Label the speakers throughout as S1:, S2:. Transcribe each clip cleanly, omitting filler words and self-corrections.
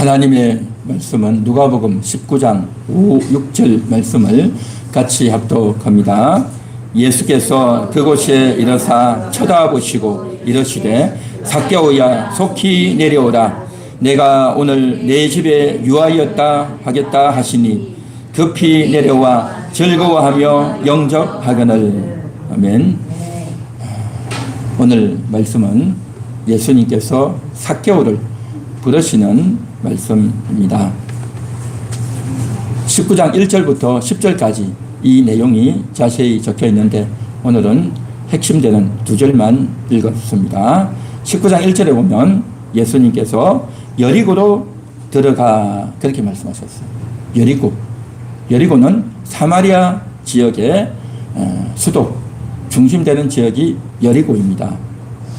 S1: 하나님의 말씀은 누가복음 19장 5, 6절 말씀을 같이 합독합니다. 예수께서 그곳에 이르사 쳐다보시고 이르시되 삭개오야 속히 내려오라. 내가 오늘 내 집에 유하였다 하겠다 하시니 급히 내려와 즐거워하며 영접하거늘. 아멘. 오늘 말씀은 예수님께서 삭개오를 부르시는 말씀입니다. 19장 1절부터 10절까지 이 내용이 자세히 적혀 있는데 오늘은 핵심되는 두 절만 읽었습니다. 19장 1절에 보면 예수님께서 여리고로 들어가 그렇게 말씀하셨어요. 여리고는 사마리아 지역의 수도 중심되는 지역이 여리고입니다.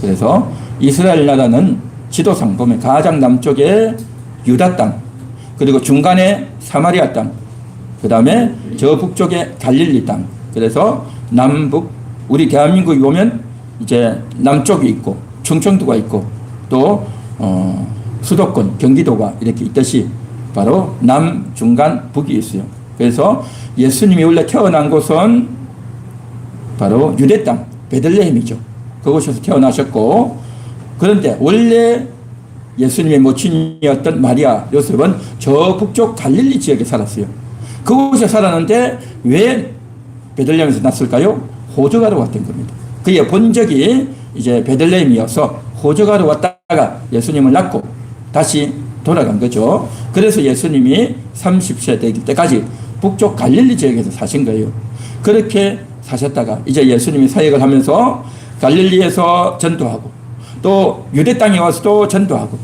S1: 그래서 이스라엘 나라는 지도상 보면 가장 남쪽에 유다 땅, 그리고 중간에 사마리아 땅, 그 다음에 저 북쪽에 갈릴리 땅. 그래서 남북, 우리 대한민국이 보면 이제 남쪽이 있고 충청도가 있고 또 수도권 경기도가 이렇게 있듯이 바로 남, 중간, 북이 있어요. 그래서 예수님이 원래 태어난 곳은 바로 유대 땅 베들레헴이죠. 그곳에서 태어나셨고, 그런데 원래 예수님의 모친이었던 마리아 요셉은 저 북쪽 갈릴리 지역에 살았어요. 그곳에 살았는데 왜 베들레헴에서 났을까요? 호적하러 왔던 겁니다. 그의 본적이 이제 베들레헴이어서 호적하러 왔다가 예수님을 낳고 다시 돌아간 거죠. 그래서 예수님이 30세 되길 때까지 북쪽 갈릴리 지역에서 사신 거예요. 그렇게 사셨다가 이제 예수님이 사역을 하면서 갈릴리에서 전도하고 또 유대 땅에 와서도 전도하고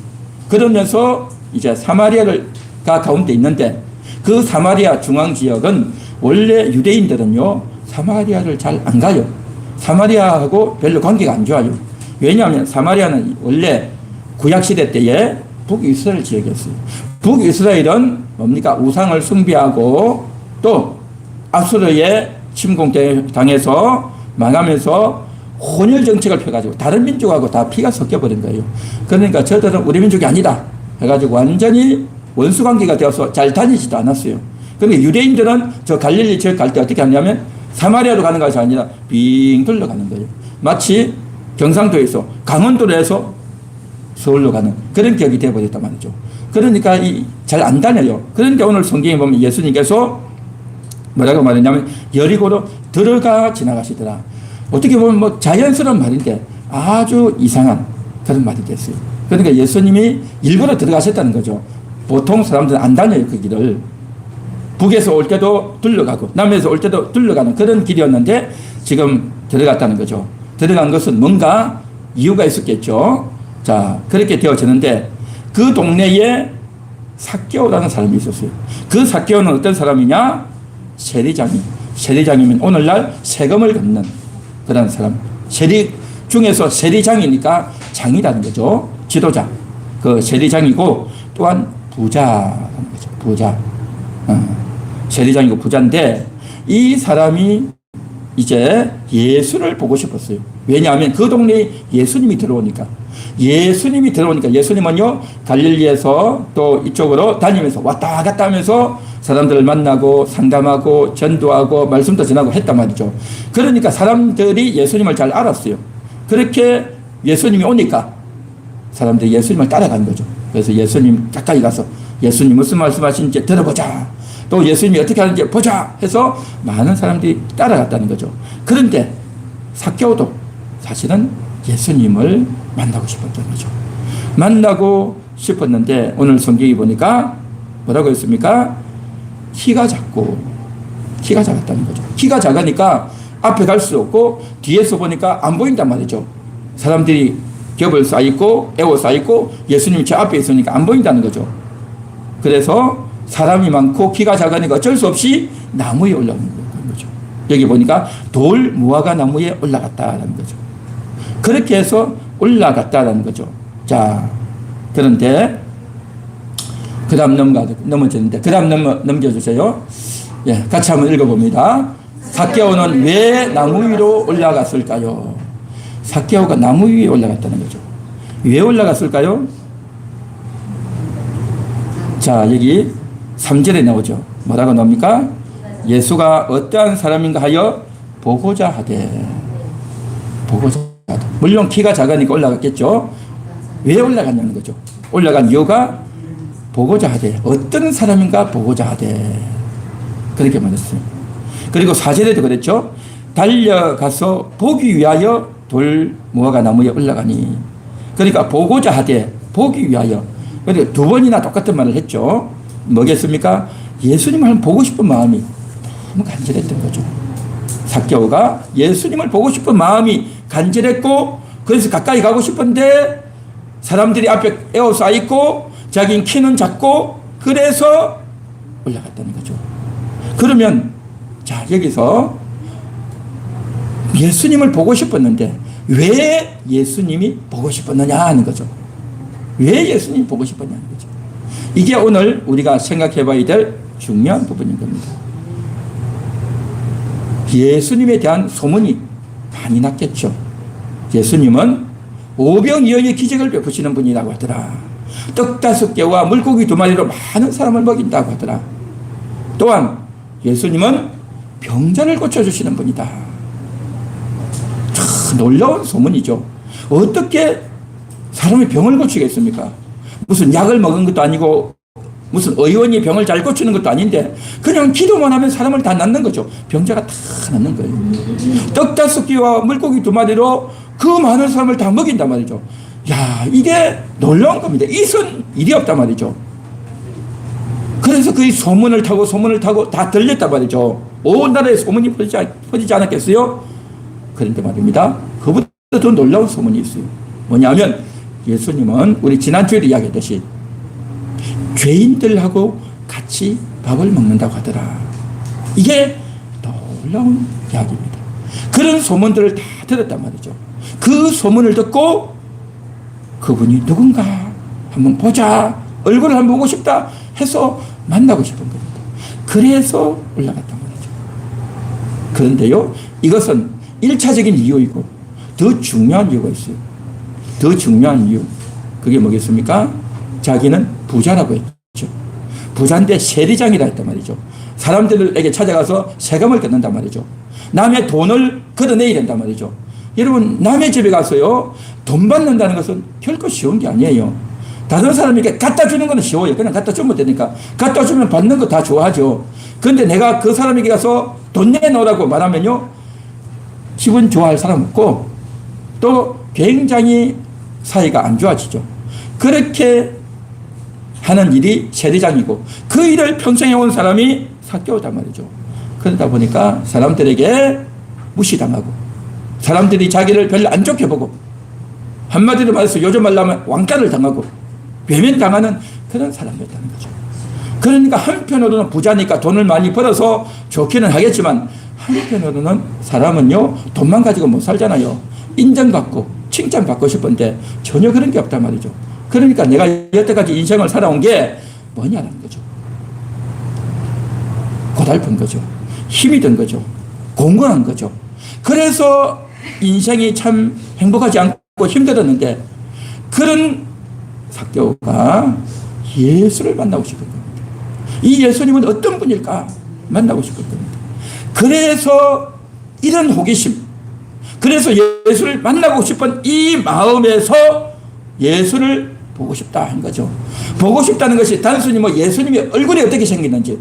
S1: 그러면서 이제 사마리아가 가운데 있는데 그 사마리아 중앙 지역은 원래 유대인들은요 사마리아를 잘 안 가요. 사마리아하고 별로 관계가 안 좋아요. 왜냐하면 사마리아는 원래 구약시대 때에 북이스라엘 지역이었어요. 북이스라엘은 뭡니까? 우상을 숭배하고 또 아수르의 침공당해서 망하면서 혼혈 정책을 펴가지고 다른 민족하고 다 피가 섞여버린 거예요. 그러니까 저들은 우리 민족이 아니다 해가지고 완전히 원수관계가 되어서 잘 다니지도 않았어요. 그러니까 유대인들은 저 갈릴리 지역 갈 때 어떻게 하냐면 사마리아로 가는 것이 아니라 빙 둘러가는 거예요. 마치 경상도에서 강원도로 해서 서울로 가는 그런 격이 되어버렸단 말이죠. 그러니까 잘 안 다녀요. 그런데 오늘 성경에 보면 예수님께서 뭐라고 말했냐면 여리고로 들어가 지나가시더라. 어떻게 보면 뭐 자연스러운 말인데 아주 이상한 그런 말이 됐어요. 그러니까 예수님이 일부러 들어가셨다는 거죠. 보통 사람들은 안 다녀요, 그 길을. 북에서 올 때도 둘러가고 남에서 올 때도 둘러가는 그런 길이었는데 지금 들어갔다는 거죠. 들어간 것은 뭔가 이유가 있었겠죠. 자, 그렇게 되어지는데 그 동네에 삭개오라는 사람이 있었어요. 그 삭개오는 어떤 사람이냐? 세리장이면 오늘날 세금을 걷는 그런 사람. 세리 중에서 세리장이니까 장이라는 거죠. 지도자. 그 세리장이고 또한 부자라는 거죠. 부자. 세리장이고 부자인데 이 사람이 이제 예수를 보고 싶었어요. 왜냐하면 그 동네에 예수님이 들어오니까 예수님은요 갈릴리에서 또 이쪽으로 다니면서 왔다 갔다 하면서 사람들을 만나고 상담하고 전도하고 말씀도 전하고 했단 말이죠. 그러니까 사람들이 예수님을 잘 알았어요. 그렇게 예수님이 오니까 사람들이 예수님을 따라간 거죠. 그래서 예수님 가까이 가서 예수님 무슨 말씀하시는지 들어보자. 또 예수님이 어떻게 하는지 보자 해서 많은 사람들이 따라갔다는 거죠. 그런데 삭개오도 사실은 예수님을 만나고 싶었던 거죠. 만나고 싶었는데 오늘 성경이 보니까 뭐라고 했습니까? 키가 작았다는 거죠. 키가 작으니까 앞에 갈 수 없고 뒤에서 보니까 안 보인단 말이죠. 사람들이 겹을 쌓이고 에워 쌓이고 예수님이 저 앞에 있으니까 안 보인다는 거죠. 그래서 사람이 많고 키가 작으니까 어쩔 수 없이 나무에 올라오는 거죠. 여기 보니까 돌 무화과 나무에 올라갔다라는 거죠. 그렇게 해서 올라갔다라는 거죠. 자, 그런데 그 다음 넘어지는데 그 다음 넘겨주세요. 예, 같이 한번 읽어봅니다. 삭개오는 왜 나무 위로 올라갔을까요? 삭개오가 나무 위에 올라갔다는 거죠. 왜 올라갔을까요? 자, 여기 3절에 나오죠. 뭐라고 나옵니까? 예수가 어떠한 사람인가 하여 보고자 하되. 보고자 하되. 물론 키가 작으니까 올라갔겠죠. 왜 올라갔냐는 거죠. 올라간 이유가 보고자 하되. 어떤 사람인가 보고자 하되. 그렇게 말했어요. 그리고 4절에도 그랬죠. 달려가서 보기 위하여 돌 무화과 나무에 올라가니. 그러니까 보고자 하되, 보기 위하여. 그리고 두 번이나 똑같은 말을 했죠. 뭐겠습니까? 예수님을 보고 싶은 마음이 너무 간절했던 거죠. 삭개오가 예수님을 보고 싶은 마음이 간절했고, 그래서 가까이 가고 싶은데 사람들이 앞에 에워싸 있고 자기는 키는 작고, 그래서 올라갔다는 거죠. 그러면 자, 여기서 예수님을 보고 싶었는데 왜 예수님이 보고 싶었느냐 하는 거죠. 왜 예수님이 보고 싶었냐는 거죠. 이게 오늘 우리가 생각해 봐야 될 중요한 부분인 겁니다. 예수님에 대한 소문이 많이 났겠죠. 예수님은 오병이어의 기적을 베푸시는 분이라고 하더라. 떡 5개와 물고기 2마리로 많은 사람을 먹인다고 하더라. 또한 예수님은 병자를 고쳐주시는 분이다. 참 놀라운 소문이죠. 어떻게 사람이 병을 고치겠습니까? 무슨 약을 먹은 것도 아니고 무슨 의원이 병을 잘 고치는 것도 아닌데 그냥 기도만 하면 사람을 다 낫는 거죠. 병자가 다 낫는 거예요. 떡 5개와 물고기 2마리로 그 많은 사람을 다 먹인단 말이죠. 야, 이게 놀라운 겁니다. 이선 일이 없단 말이죠. 그래서 그 소문을 타고 다 들렸단 말이죠. 온 나라에 소문이 퍼지지 않았겠어요? 그런데 말입니다. 그보다 더 놀라운 소문이 있어요. 뭐냐면 예수님은 우리 지난주에 이야기했듯이 죄인들하고 같이 밥을 먹는다고 하더라. 이게 놀라운 이야기입니다. 그런 소문들을 다 들었단 말이죠. 그 소문을 듣고 그분이 누군가 한번 보자, 얼굴을 한번 보고 싶다 해서 만나고 싶은 겁니다. 그래서 올라갔단 말이죠. 그런데요, 이것은 1차적인 이유이고 더 중요한 이유가 있어요. 더 중요한 이유. 그게 뭐겠습니까? 자기는 부자라고 했죠. 부자인데 세리장이라 했단 말이죠. 사람들에게 찾아가서 세금을 걷는단 말이죠. 남의 돈을 걷어내야 된단 말이죠. 여러분, 남의 집에 가서요, 돈 받는다는 것은 결코 쉬운 게 아니에요. 다른 사람에게 갖다 주는 건 쉬워요. 그냥 갖다 주면 되니까. 갖다 주면 받는 거 다 좋아하죠. 그런데 내가 그 사람에게 가서 돈 내놓으라고 말하면요, 기분 좋아할 사람 없고, 또 굉장히 사이가 안 좋아지죠. 그렇게 하는 일이 세리장이고, 그 일을 평생 해온 사람이 삭개오단 말이죠. 그러다 보니까 사람들에게 무시당하고, 사람들이 자기를 별로 안 좋게 보고, 한마디로 말해서 요즘 말로 하면 왕따를 당하고 외면당하는 그런 사람이었다는 거죠. 그러니까 한편으로는 부자니까 돈을 많이 벌어서 좋기는 하겠지만, 한편으로는 사람은요, 돈만 가지고 못 살잖아요. 인정받고 칭찬받고 싶은데 전혀 그런 게 없단 말이죠. 그러니까 내가 여태까지 인생을 살아온 게 뭐냐는 거죠. 고달픈 거죠. 힘이 든 거죠. 공고한 거죠. 그래서 인생이 참 행복하지 않고 힘들었는데, 그런 삭개오가 예수를 만나고 싶은 겁니다. 이 예수님은 어떤 분일까 만나고 싶은 겁니다. 그래서 이런 호기심, 그래서 예수를 만나고 싶은 이 마음에서 예수를 보고 싶다 한 거죠. 보고 싶다는 것이 단순히 뭐 예수님의 얼굴이 어떻게 생겼는지,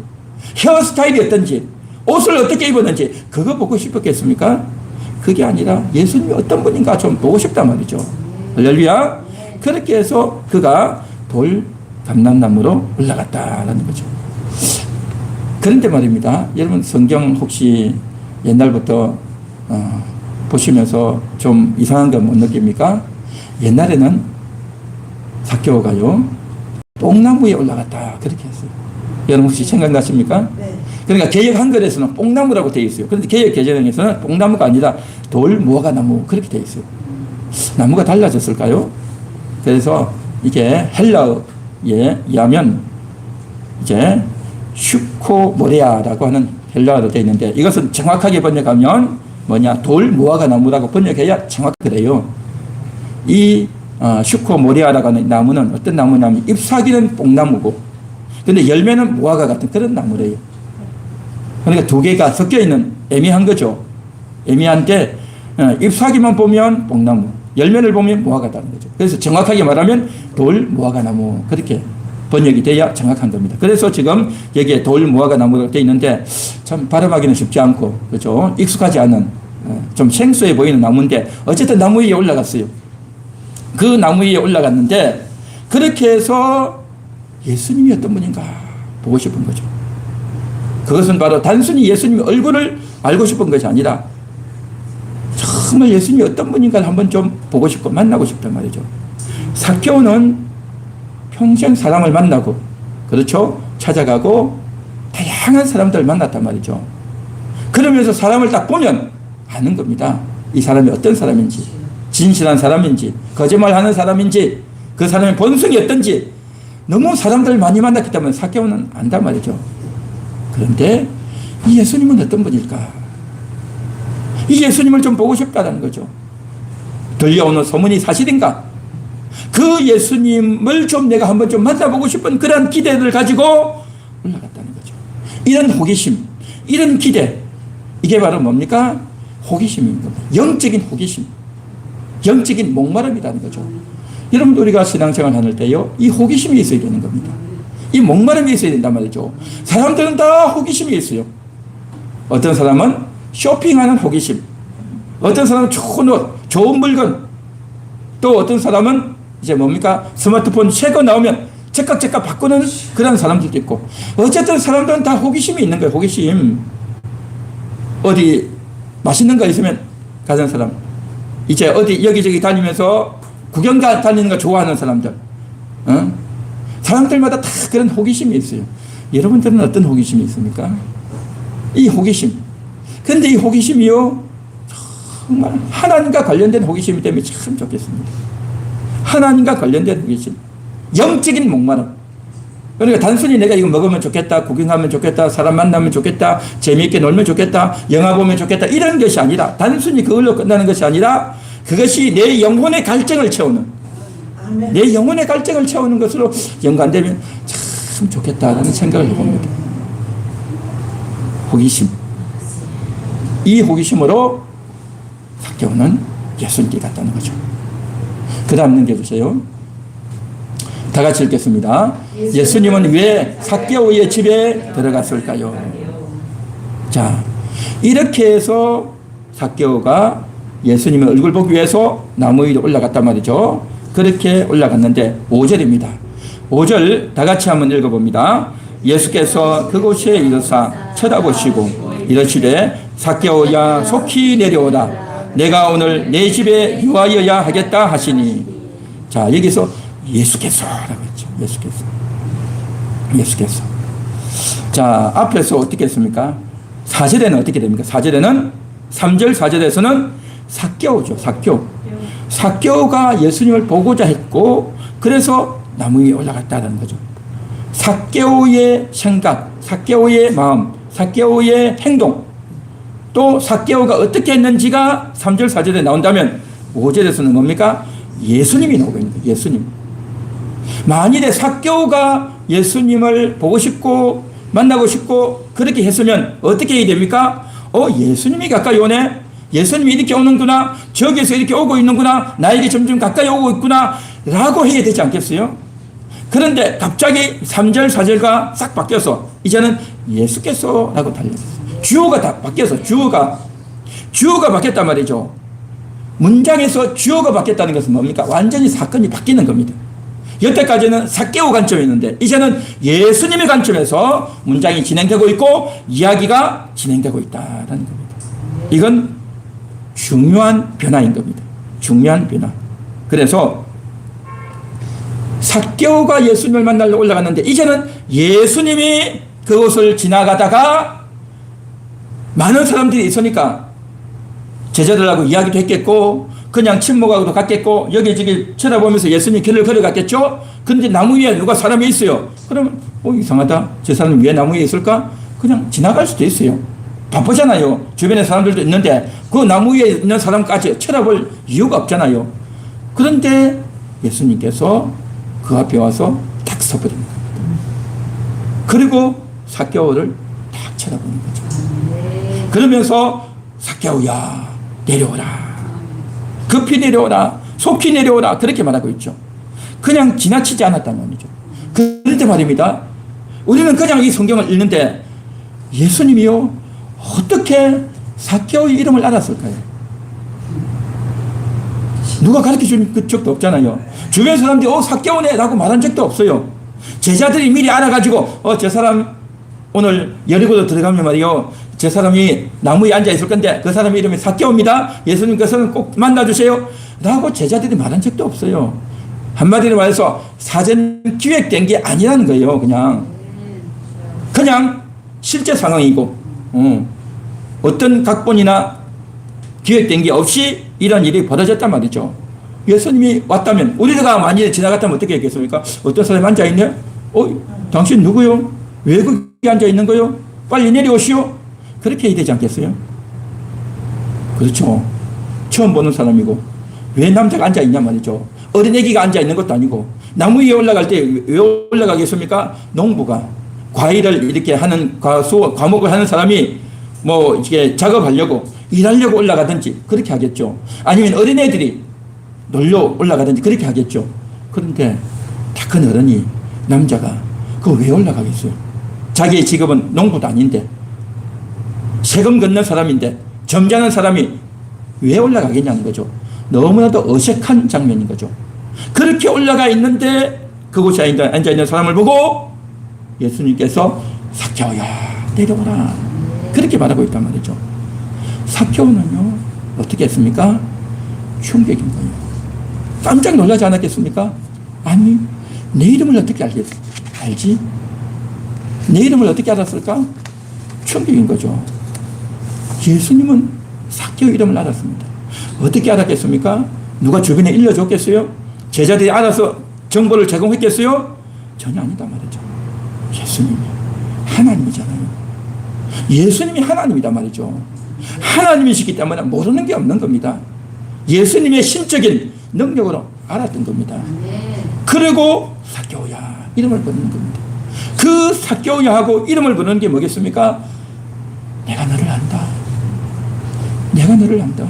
S1: 헤어스타일이 어떤지, 옷을 어떻게 입었는지 그거 보고 싶었겠습니까? 그게 아니라 예수님이 어떤 분인가 좀 보고 싶단 말이죠. 할렐루야. 그렇게 해서 그가 돌 감람나무로 올라갔다라는 거죠. 그런데 말입니다. 여러분, 성경 혹시 옛날부터 보시면서 좀 이상한 거 못 느낍니까? 옛날에는 삭개오가요, 뽕나무에 올라갔다 그렇게 했어요. 여러분 혹시 생각나십니까? 네. 그러니까 개역 한글에서는 뽕나무라고 되어 있어요. 그런데 개역 개정에서는 뽕나무가 아니라 돌 무화과 나무 그렇게 되어 있어요. 나무가 달라졌을까요? 그래서 이게 헬라어에 의하면 이제 슈코모레아라고 하는 헬라어로 되어 있는데, 이것은 정확하게 번역하면 뭐냐, 돌 무화과 나무라고 번역해야 정확해요. 이 슈코모레아라고 하는 나무는 어떤 나무냐면 잎사귀는 뽕나무고, 근데 열매는 무화과 같은 그런 나무래요. 그러니까 두 개가 섞여 있는 애매한 거죠. 애매한데 잎사귀만 보면 뽕나무, 열매를 보면 무화과다는 거죠. 그래서 정확하게 말하면 돌 무화과 나무 그렇게 번역이 돼야 정확한 겁니다. 그래서 지금 여기에 돌 무화과 나무가 되어 있는데 참 발음하기는 쉽지 않고 그죠? 익숙하지 않은 좀 생소해 보이는 나무인데 어쨌든 나무 위에 올라갔어요. 그 나무 위에 올라갔는데 그렇게 해서 예수님이 어떤 분인가 보고 싶은 거죠. 그것은 바로 단순히 예수님의 얼굴을 알고 싶은 것이 아니라 정말 예수님이 어떤 분인가를 한번 좀 보고 싶고 만나고 싶단 말이죠. 삭개오는 평생 사람을 만나고 그렇죠? 찾아가고 다양한 사람들을 만났단 말이죠. 그러면서 사람을 딱 보면 아는 겁니다. 이 사람이 어떤 사람인지, 진실한 사람인지, 거짓말하는 사람인지, 그 사람의 본성이 어떤지 너무 사람들을 많이 만났기 때문에 삭개오는 안단 말이죠. 그런데 이 예수님은 어떤 분일까? 이 예수님을 좀 보고 싶다는 거죠. 들려오는 소문이 사실인가? 그 예수님을 좀 내가 한번 좀 만나보고 싶은 그런 기대를 가지고 올라갔다는 거죠. 이런 호기심, 이런 기대, 이게 바로 뭡니까? 호기심인 겁니다. 영적인 호기심, 영적인 목마름이라는 거죠. 여러분들 우리가 신앙생활 하는 때요, 이 호기심이 있어야 되는 겁니다. 이 목마름이 있어야 된단 말이죠. 사람들은 다 호기심이 있어요. 어떤 사람은 쇼핑하는 호기심, 어떤 사람은 좋은 옷, 좋은 물건, 또 어떤 사람은 이제 뭡니까? 스마트폰 새 거 나오면 즉각 바꾸는 그런 사람들도 있고, 어쨌든 사람들은 다 호기심이 있는 거예요. 호기심. 어디 맛있는 거 있으면 가는 사람, 이제 어디 여기저기 다니면서 구경 다니는 거 좋아하는 사람들, 사람들마다 다 그런 호기심이 있어요. 여러분들은 어떤 호기심이 있습니까? 이 호기심. 근데 이 호기심이요, 정말 하나님과 관련된 호기심이 되면 참 좋겠습니다. 하나님과 관련된 호기심. 영적인 목마름. 그러니까 단순히 내가 이거 먹으면 좋겠다, 구경하면 좋겠다, 사람 만나면 좋겠다, 재미있게 놀면 좋겠다, 영화 보면 좋겠다, 이런 것이 아니라, 단순히 그걸로 끝나는 것이 아니라, 그것이 내 영혼의 갈증을 채우는, 내 영혼의 갈증을 채우는 것으로 연관되면 참 좋겠다라는 생각을 해봅니다. 호기심. 이 호기심으로 삭개오는 예수님께 갔다는 거죠. 그 다음 넘겨주세요. 다 같이 읽겠습니다. 예수님은 왜 삭개오의 집에 들어갔을까요? 자, 이렇게 해서 삭개오가 예수님의 얼굴 보기 위해서 나무 위로 올라갔단 말이죠. 그렇게 올라갔는데 5절입니다. 5절 다 같이 한번 읽어봅니다. 예수께서 그곳에 이르사 쳐다보시고 이르시되 삭개오야 속히 내려오라. 내가 오늘 내 집에 유하여야 하겠다 하시니. 자, 여기서 예수께서라고 했죠. 예수께서. 자, 앞에서 어떻게 했습니까? 4절에는 어떻게 됩니까? 4절에는 3절 4절에서는 삭개오죠. 삭개오가 예수님을 보고자 했고 그래서 나무 위에 올라갔다는 거죠. 삭개오의 생각, 삭개오의 마음, 삭개오의 행동, 또 삭개오가 어떻게 했는지가 3절 4절에 나온다면 5절에서는 뭡니까? 예수님이 나오고 있는 거예요. 예수님. 만일에 삭개오가 예수님을 보고 싶고 만나고 싶고 그렇게 했으면 어떻게 해야 됩니까? 예수님이 가까이 오네. 예수님이 이렇게 오는구나. 저기에서 이렇게 오고 있는구나. 나에게 점점 가까이 오고 있구나. 라고 해야 되지 않겠어요? 그런데 갑자기 3절 4절과 싹 바뀌어서 이제는 예수께서 라고 달렸어요. 주어가 다 바뀌어서 주어가 바뀌었단 말이죠. 문장에서 주어가 바뀌었다는 것은 뭡니까? 완전히 사건이 바뀌는 겁니다. 여태까지는 삭개오 관점이었는데 이제는 예수님의 관점에서 문장이 진행되고 있고 이야기가 진행되고 있다는 겁니다. 이건 중요한 변화인 겁니다. 중요한 변화. 그래서 삭개오가 예수님을 만나러 올라갔는데 이제는 예수님이 그곳을 지나가다가 많은 사람들이 있으니까 제자들하고 이야기도 했겠고 그냥 침묵하고도 갔겠고 여기저기 쳐다보면서 예수님 길을 걸어갔겠죠. 그런데 나무 위에 누가 사람이 있어요. 그러면 이상하다. 저 사람이 왜 나무 위에 있을까? 그냥 지나갈 수도 있어요. 바쁘잖아요. 주변에 사람들도 있는데 그 나무 위에 있는 사람까지 쳐다볼 이유가 없잖아요. 그런데 예수님께서 그 앞에 와서 딱 서버린 겁니다. 그리고 삭개오를 딱 쳐다보는 거죠. 그러면서 삭개오야 내려오라. 급히 내려오라. 속히 내려오라. 그렇게 말하고 있죠. 그냥 지나치지 않았다는 말이죠. 그런데 말입니다. 우리는 그냥 이 성경을 읽는데 예수님이요 어떻게 삭개오의 이름을 알았을까요? 누가 가르쳐준 적도 없잖아요. 주변 사람들이 삭개오네 라고 말한 적도 없어요. 제자들이 미리 알아가지고 저 사람 오늘 여리고로 들어가면 말이요 저 사람이 나무에 앉아있을 건데 그 사람 이름이 삭개오입니다. 예수님 그 사람 꼭 만나주세요 라고 제자들이 말한 적도 없어요. 한마디로 말해서 사전 기획된 게 아니라는 거예요. 그냥 실제 상황이고 어떤 각본이나 기획된 게 없이 이런 일이 벌어졌단 말이죠. 예수님이 왔다면 우리가 만약에 지나갔다면 어떻게 했겠습니까? 어떤 사람이 앉아있네? 당신 누구요? 왜 거기 앉아있는 거요? 빨리 내려오시오. 그렇게 해야 되지 않겠어요? 그렇죠. 처음 보는 사람이고 왜 남자가 앉아있냐 말이죠. 어린애기가 앉아있는 것도 아니고 나무 위에 올라갈 때 왜 올라가겠습니까? 농부가 과일을 이렇게 하는 과목을 하는 사람이 뭐 이렇게 작업하려고 일하려고 올라가든지 그렇게 하겠죠. 아니면 어린애들이 놀러 올라가든지 그렇게 하겠죠. 그런데 다 큰 어른이 남자가 그거 왜 올라가겠어요? 자기의 직업은 농부도 아닌데 세금 걷는 사람인데 점잖은 사람이 왜 올라가겠냐는 거죠. 너무나도 어색한 장면인 거죠. 그렇게 올라가 있는데 그곳에 앉아있는 사람을 보고 예수님께서 삭개오야 내려오라 그렇게 말하고 있단 말이죠. 삭개오는요 어떻게 했습니까? 충격인 거예요. 깜짝 놀라지 않았겠습니까? 아니 내 이름을 어떻게 알지? 내 이름을 어떻게 알았을까? 충격인 거죠. 예수님은 삭개오 이름을 알았습니다. 어떻게 알았겠습니까? 누가 주변에 일러줬겠어요? 제자들이 알아서 정보를 제공했겠어요? 전혀 아니다 말이죠. 예수님이 하나님이잖아요. 예수님이 하나님이다 말이죠. 하나님이시기 때문에 모르는 게 없는 겁니다. 예수님의 신적인 능력으로 알았던 겁니다. 그리고 삭개오야 이름을 부르는 겁니다. 그 삭개오야 하고 이름을 부르는 게 뭐겠습니까? 내가 너를 안다. 내가 너를 안다.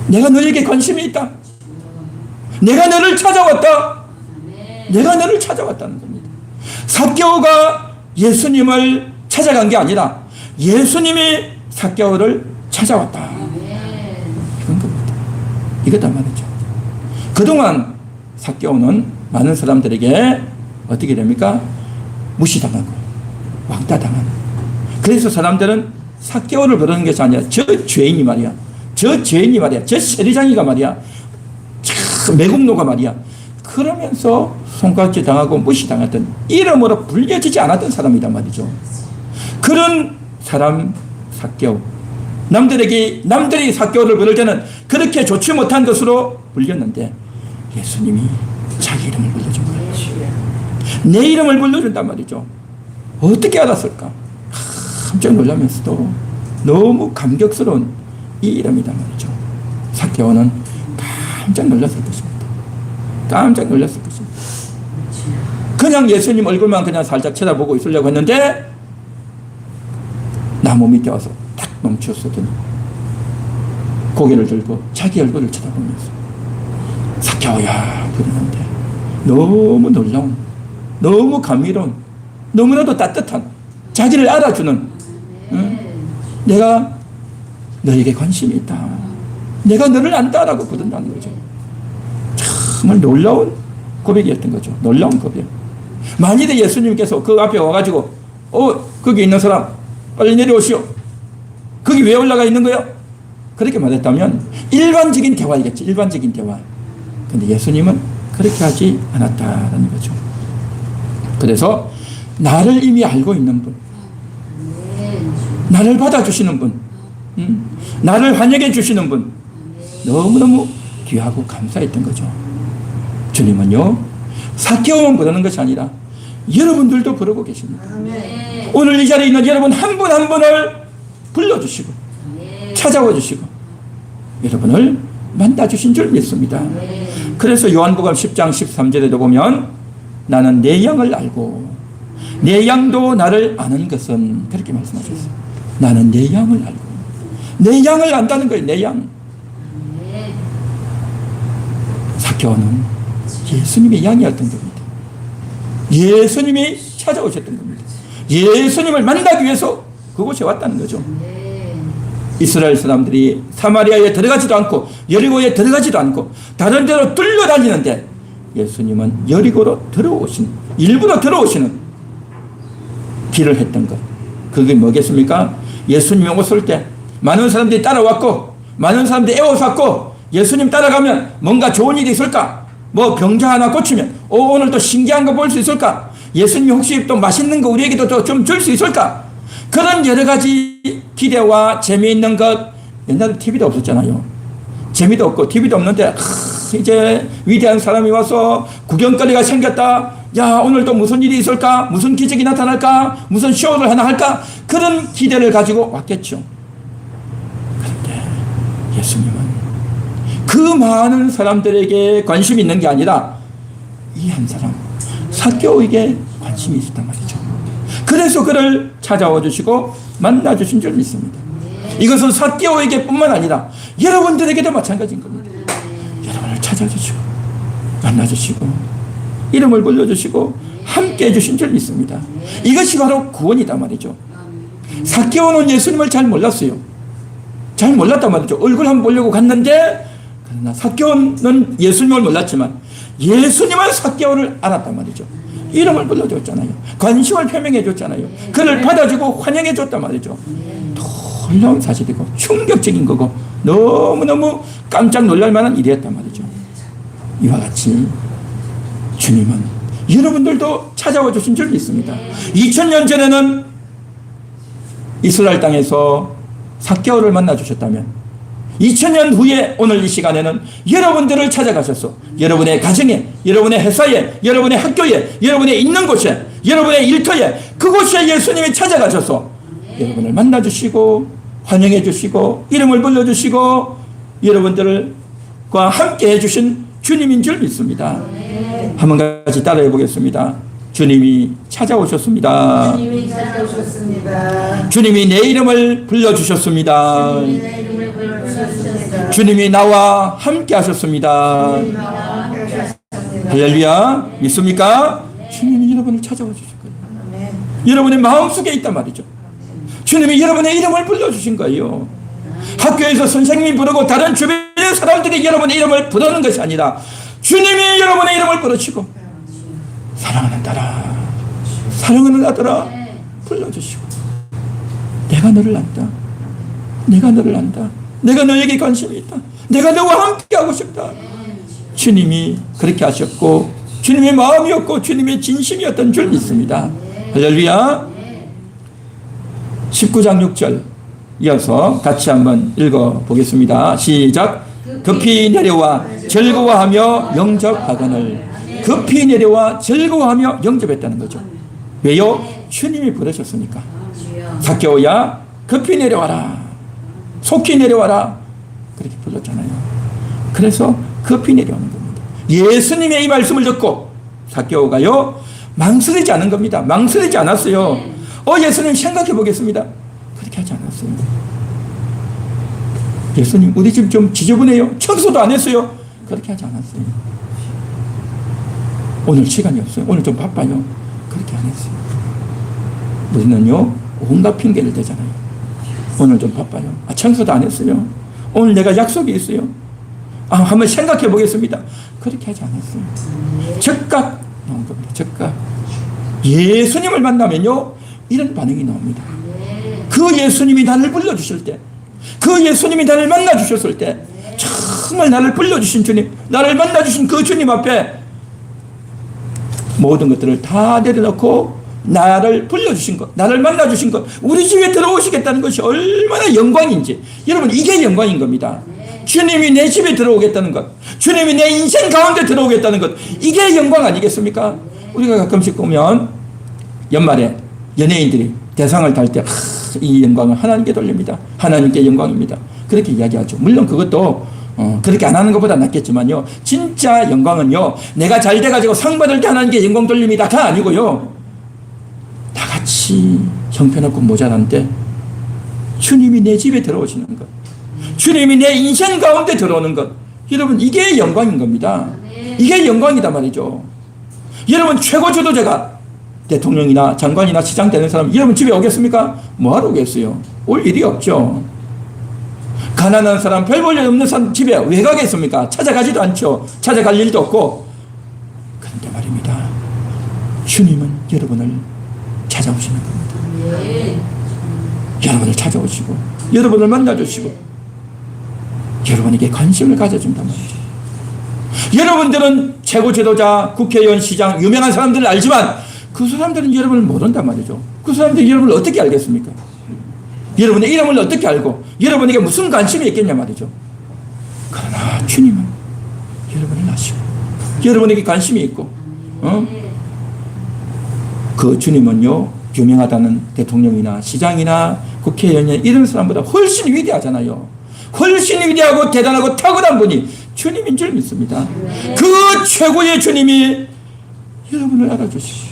S1: 내가 너에게 관심이 있다. 내가 너를 찾아왔다. 내가 너를 찾아왔다는 겁니다. 삭개오가 예수님을 찾아간 게 아니라 예수님이 삭개오를 찾아왔다. 이건 겁니다. 이거단 말이죠. 그동안 삭개오는 많은 사람들에게 어떻게 됩니까? 무시당하고 왕따당하고 그래서 사람들은 삭개오를 부르는 것이 아니라 저 죄인이 말이야. 저 죄인이 말이야. 저 세리장이가 말이야. 참 매국노가 말이야. 그러면서 손가락질 당하고 무시당했던 이름으로 불려지지 않았던 사람이란 말이죠. 그런 사람 삭개오. 남들이 삭개오를 부를 때는 그렇게 좋지 못한 것으로 불렸는데 예수님이 자기 이름을 불러준 거예요. 내 이름을 불러준단 말이죠. 어떻게 알았을까? 깜짝 놀라면서도 너무 감격스러운 이 이름이란 말이죠. 삭개오는 깜짝 놀랐을 것입니다. 깜짝 놀랐을 것입니다. 그냥 예수님 얼굴만 그냥 살짝 쳐다보고 있으려고 했는데 나무 밑에 와서 딱 멈췄거든요. 고개를 들고 자기 얼굴을 쳐다보면서 삭개오야 그러는데 너무 놀라운, 너무 감미로운, 너무나도 따뜻한, 자기를 알아주는, 내가 너에게 관심이 있다. 내가 너를 안다라고 부른다는 거죠. 정말 놀라운 고백이었던 거죠. 놀라운 고백. 만일에 예수님께서 그 앞에 와가지고 거기 있는 사람 빨리 내려오시오. 거기 왜 올라가 있는 거야? 그렇게 말했다면 일반적인 대화이겠지. 일반적인 대화. 근데 예수님은 그렇게 하지 않았다라는 거죠. 그래서 나를 이미 알고 있는 분, 나를 받아주시는 분, 나를 환영해 주시는 분, 너무너무 귀하고 감사했던 거죠. 주님은요 삭개오만 부르는 것이 아니라 여러분들도 부르고 계십니다. 오늘 이 자리에 있는 여러분 한 분 한 분을 불러주시고 찾아와 주시고 여러분을 만나주신 줄 믿습니다. 그래서 요한복음 10장 13절에도 보면 나는 내 양을 알고 내 양도 나를 아는 것은 그렇게 말씀하셨어요. 나는 내 양을 알고 내 양을 안다는 거예요. 내 양. 삭개오는 예수님의 양이었던 겁니다. 예수님이 찾아오셨던 겁니다. 예수님을 만나기 위해서 그곳에 왔다는 거죠. 이스라엘 사람들이 사마리아에 들어가지도 않고 여리고에 들어가지도 않고 다른 데로 뚫려다니는데 예수님은 여리고로 들어오신, 일부러 들어오시는 길을 했던 것. 그게 뭐겠습니까? 예수님이 오실 때 많은 사람들이 따라왔고 많은 사람들이 애워쌌고 예수님 따라가면 뭔가 좋은 일이 있을까? 뭐 병자 하나 고치면 오늘 또 신기한 거 볼 수 있을까? 예수님이 혹시 또 맛있는 거 우리에게도 좀 줄 수 있을까? 그런 여러 가지 기대와 재미있는 것. 옛날에 TV도 없었잖아요. 재미도 없고 TV도 없는데 이제 위대한 사람이 와서 구경거리가 생겼다. 야, 오늘 또 무슨 일이 있을까? 무슨 기적이 나타날까? 무슨 쇼를 하나 할까? 그런 기대를 가지고 왔겠죠. 그런데 예수님은 그 많은 사람들에게 관심이 있는 게 아니라 이 한 사람 삭개오에게 관심이 있었단 말이죠. 그래서 그를 찾아와 주시고 만나 주신 줄 믿습니다. 이것은 삭개오에게 뿐만 아니라 여러분들에게도 마찬가지인 겁니다. 여러분을 찾아주시고 만나주시고 이름을 불러주시고 함께 해주신 줄 믿습니다. 이것이 바로 구원이다 말이죠. 삭개오는 예수님을 잘 몰랐어요. 잘 몰랐단 말이죠. 얼굴 한번 보려고 갔는데 그러나 삭개오는 예수님을 몰랐지만 예수님은 삭개오를 알았단 말이죠. 이름을 불러줬잖아요. 관심을 표명해줬잖아요. 그를 받아주고 환영해줬단 말이죠. 놀라운 사실이고 충격적인 거고 너무너무 깜짝 놀랄 만한 일이었단 말이죠. 이와 같이 주님은 여러분들도 찾아와 주신 줄 믿습니다. 2000년 전에는 이스라엘 땅에서 삭개오를 만나 주셨다면 2000년 후에 오늘 이 시간에는 여러분들을 찾아가셔서 여러분의 가정에, 여러분의 회사에, 여러분의 학교에, 여러분의 있는 곳에, 여러분의 일터에, 그곳에 예수님이 찾아가셔서 여러분을 만나주시고 환영해주시고 이름을 불러주시고 여러분들과 함께 해주신 주님인 줄 믿습니다. 한번 같이 따라해 보겠습니다. 주님이 찾아오셨습니다.
S2: 주님이 찾아오셨습니다.
S1: 주님이 내 이름을 불러주셨습니다.
S2: 주님이 내 이름을 불러주셨습니다.
S1: 주님이 나와 함께 하셨습니다.
S2: 주님이 나와 함께 하셨습니다.
S1: 할렐루야. 믿습니까? 주님이 여러분을 찾아와 주실 거예요.
S2: 아멘.
S1: 여러분의 마음속에 있단 말이죠. 주님이 여러분의 이름을 불러주신 거예요. 학교에서 선생님이 부르고 다른 주변의 사람들이 여러분의 이름을 부르는 것이 아니라 주님이 여러분의 이름을 부르시고 사랑하는 딸아, 사랑하는 아들아 불러주시고 내가 너를 안다. 내가 너를 안다. 내가 너에게 관심이 있다. 내가 너와 함께하고 싶다. 주님이 그렇게 하셨고 주님의 마음이었고 주님의 진심이었던 줄 믿습니다. 할렐루야. 19장 6절 이어서 같이 한번 읽어보겠습니다. 시작. 급히 내려와 즐거워하며 영접하거늘. 급히 내려와 즐거워하며 영접했다는 거죠. 왜요? 주님이 부르셨으니까. 삭개오야 급히 내려와라. 속히 내려와라. 그렇게 불렀잖아요. 그래서 급히 내려오는 겁니다. 예수님의 이 말씀을 듣고 삭개오가요 망설이지 않은 겁니다. 망설이지 않았어요. 예수님 생각해 보겠습니다. 그렇게 하지 않았어요. 예수님 우리 집 좀 지저분해요. 청소도 안 했어요. 그렇게 하지 않았어요. 오늘 시간이 없어요. 오늘 좀 바빠요. 그렇게 안 했어요. 우리는요 온갖 핑계를 대잖아요. 오늘 좀 바빠요. 청소도 안 했어요. 오늘 내가 약속이 있어요. 한번 생각해 보겠습니다. 그렇게 하지 않았어요. 즉각 나온 겁니다. 즉각. 예수님을 만나면요 이런 반응이 나옵니다. 그 예수님이 나를 불러주실 때, 그 예수님이 나를 만나주셨을 때 정말 나를 불러주신 주님, 나를 만나주신 그 주님 앞에 모든 것들을 다 내려놓고 나를 불러주신 것, 나를 만나주신 것, 우리 집에 들어오시겠다는 것이 얼마나 영광인지. 여러분 이게 영광인 겁니다. 주님이 내 집에 들어오겠다는 것, 주님이 내 인생 가운데 들어오겠다는 것, 이게 영광 아니겠습니까? 우리가 가끔씩 보면 연말에 연예인들이 대상을 탈 때 이 영광을 하나님께 돌립니다. 하나님께 영광입니다. 그렇게 이야기하죠. 물론 그것도 그렇게 안 하는 것보다 낫겠지만요. 진짜 영광은요. 내가 잘 돼가지고 상 받을 때 하나님께 영광 돌립니다가 아니고요. 같이 형편없고 모자란데 주님이 내 집에 들어오시는 것, 주님이 내 인생 가운데 들어오는 것, 여러분 이게 영광인 겁니다. 이게 영광이다 말이죠. 여러분 최고 지도자가 대통령이나 장관이나 시장 되는 사람 여러분 집에 오겠습니까? 뭐하러 오겠어요? 올 일이 없죠. 가난한 사람, 별 볼 일 없는 사람 집에 왜 가겠습니까? 찾아가지도 않죠. 찾아갈 일도 없고. 그런데 말입니다, 주님은 여러분을 찾아오시는 겁니다. 여러분을 찾아오시고 여러분을 만나주시고 여러분에게 관심을 가져준단 말이죠. 여러분들은 최고 지도자, 국회의원, 시장, 유명한 사람들을 알지만 그 사람들은 여러분을 모른단 말이죠. 그 사람들이 여러분을 어떻게 알겠습니까? 여러분의 이름을 어떻게 알고 여러분에게 무슨 관심이 있겠냐 말이죠. 그러나 주님은 여러분을 아시고 여러분에게 관심이 있고 그 주님은요, 유명하다는 대통령이나 시장이나 국회의원이나 이런 사람보다 훨씬 위대하잖아요. 훨씬 위대하고 대단하고 탁월한 분이 주님인 줄 믿습니다. 그 최고의 주님이 여러분을 알아주시고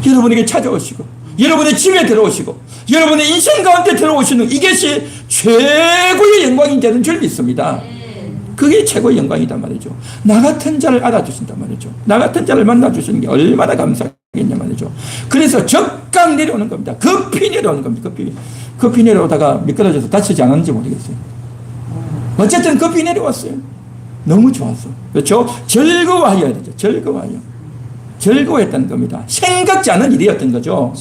S1: 여러분에게 찾아오시고 여러분의 집에 들어오시고 여러분의 인생 가운데 들어오시는 이것이 최고의 영광이 되는 줄 믿습니다. 그게 최고의 영광이단 말이죠. 나 같은 자를 알아주신단 말이죠. 나 같은 자를 만나주시는 게 얼마나 감사하겠냐 말이죠. 그래서 적각 내려오는 겁니다. 급히 내려오는 겁니다. 급히 내려오다가 미끄러져서 다치지 않았는지 모르겠어요. 어쨌든 급히 내려왔어요. 너무 좋았어. 그렇죠? 즐거워하여야 되죠. 즐거워했다는 겁니다. 생각지 않은 일이었던 거죠.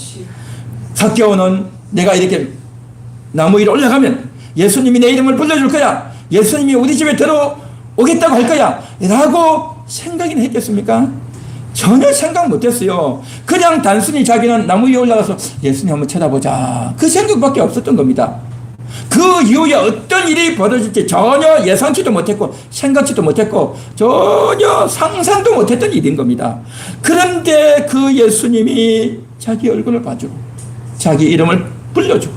S1: 삭개오는 내가 이렇게 나무 위로 올라가면 예수님이 내 이름을 불러줄 거야. 예수님이 우리 집에 들어오겠다고 할 거야. 라고 생각이나 했겠습니까? 전혀 생각 못했어요. 그냥 단순히 자기는 나무 위에 올라가서 예수님 한번 쳐다보자. 그 생각밖에 없었던 겁니다. 그 이후에 어떤 일이 벌어질지 전혀 예상치도 못했고 생각지도 못했고 전혀 상상도 못했던 일인 겁니다. 그런데 그 예수님이 자기 얼굴을 봐주고 자기 이름을 불러주고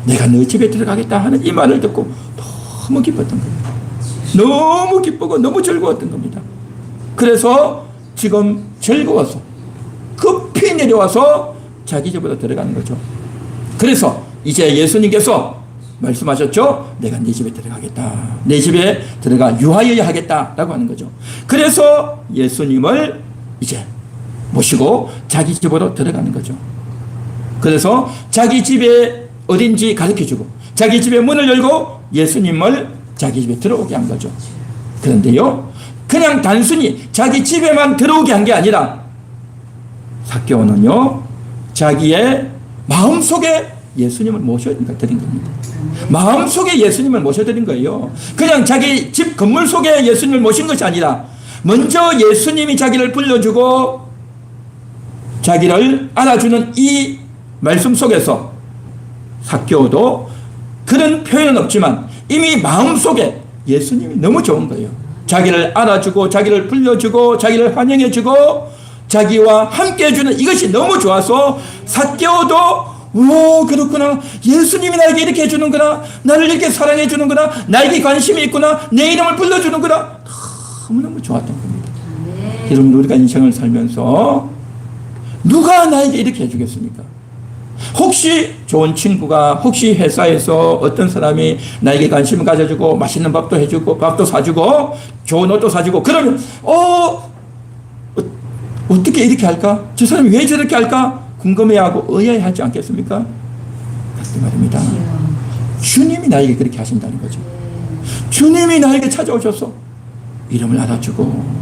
S1: 내가 너 집에 들어가겠다 하는 이 말을 듣고 너무 기뻤던 겁니다. 너무 기쁘고 너무 즐거웠던 겁니다. 그래서 지금 즐거워서 급히 내려와서 자기 집으로 들어가는 거죠. 그래서 이제 예수님께서 말씀하셨죠? 내가 네 집에 들어가겠다. 내 집에 들어가 유하여야 하겠다라고 하는 거죠. 그래서 예수님을 이제 모시고 자기 집으로 들어가는 거죠. 그래서 자기 집에 어딘지 가르쳐주고 자기 집에 문을 열고 예수님을 자기 집에 들어오게 한 거죠. 그런데요, 그냥 단순히 자기 집에만 들어오게 한 게 아니라 삭개오는요, 자기의 마음속에 예수님을 모셔드린 겁니다. 마음속에 예수님을 모셔드린 거예요. 그냥 자기 집 건물 속에 예수님을 모신 것이 아니라 먼저 예수님이 자기를 불러주고 자기를 알아주는 이 말씀 속에서 삭개오도 그런 표현은 없지만 이미 마음속에 예수님이 너무 좋은 거예요. 자기를 알아주고 자기를 불러주고 자기를 환영해주고 자기와 함께 해주는 이것이 너무 좋아서 삭개오도 오, 그렇구나. 예수님이 나에게 이렇게 해주는구나. 나를 이렇게 사랑해주는구나. 나에게 관심이 있구나. 내 이름을 불러주는구나. 너무너무 좋았던 겁니다. 여러분, 우리가 인생을 살면서 누가 나에게 이렇게 해주겠습니까? 혹시 좋은 친구가, 혹시 회사에서 어떤 사람이 나에게 관심을 가져주고 맛있는 밥도 해주고 밥도 사주고 좋은 옷도 사주고 그러면 어떻게 이렇게 할까? 저 사람이 왜 저렇게 할까? 궁금해하고 의아해하지 않겠습니까? 그렇게 말입니다. 주님이 나에게 그렇게 하신다는 거죠. 주님이 나에게 찾아오셔서 이름을 알아주고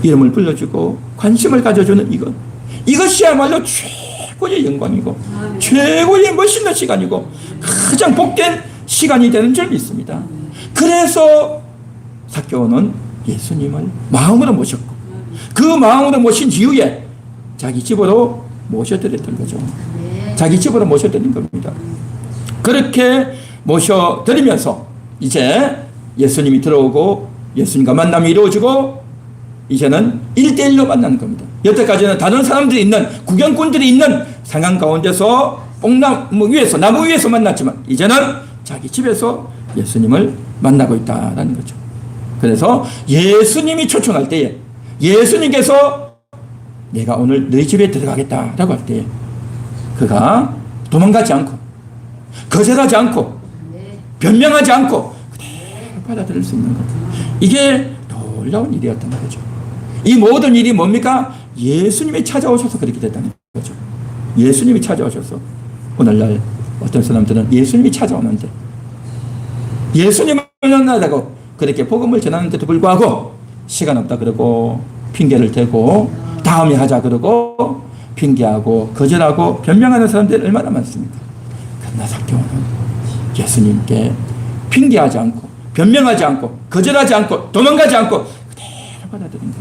S1: 이름을 불러주고 관심을 가져주는 이것이야말로 최고의 영광이고 최고의 멋있는 시간이고 가장 복된 시간이 되는 줄 믿습니다. 그래서 삭개오는 예수님을 마음으로 모셨고 그 마음으로 모신 이후에 자기 집으로 모셔드렸던 거죠. 자기 집으로 모셔드린 겁니다. 그렇게 모셔드리면서 이제 예수님이 들어오고 예수님과 만남이 이루어지고 이제는 1대1로 만나는 겁니다. 여태까지는 다른 사람들이 있는 구경꾼들이 있는 상황 가운데서 나무 위에서 만났지만 이제는 자기 집에서 예수님을 만나고 있다는 거죠. 그래서 예수님이 초청할 때에 예수님께서 내가 오늘 너희 집에 들어가겠다라고 할 때 그가 도망가지 않고 거절하지 않고 변명하지 않고 그대로 받아들일 수 있는 것. 이게 놀라운 일이었던 거죠. 이 모든 일이 뭡니까? 예수님이 찾아오셔서 그렇게 됐다는 거죠. 예수님이 찾아오셔서. 오늘날 어떤 사람들은 예수님이 찾아오는데 예수님을 만나다고 그렇게 복음을 전하는데도 불구하고 시간 없다 그러고 핑계를 대고 다음에 하자 그러고 핑계하고 거절하고 변명하는 사람들이 얼마나 많습니까? 그러나 삭개오는 예수님께 핑계하지 않고 변명하지 않고 거절하지 않고 도망가지 않고 그대로 받아들인 겁니다.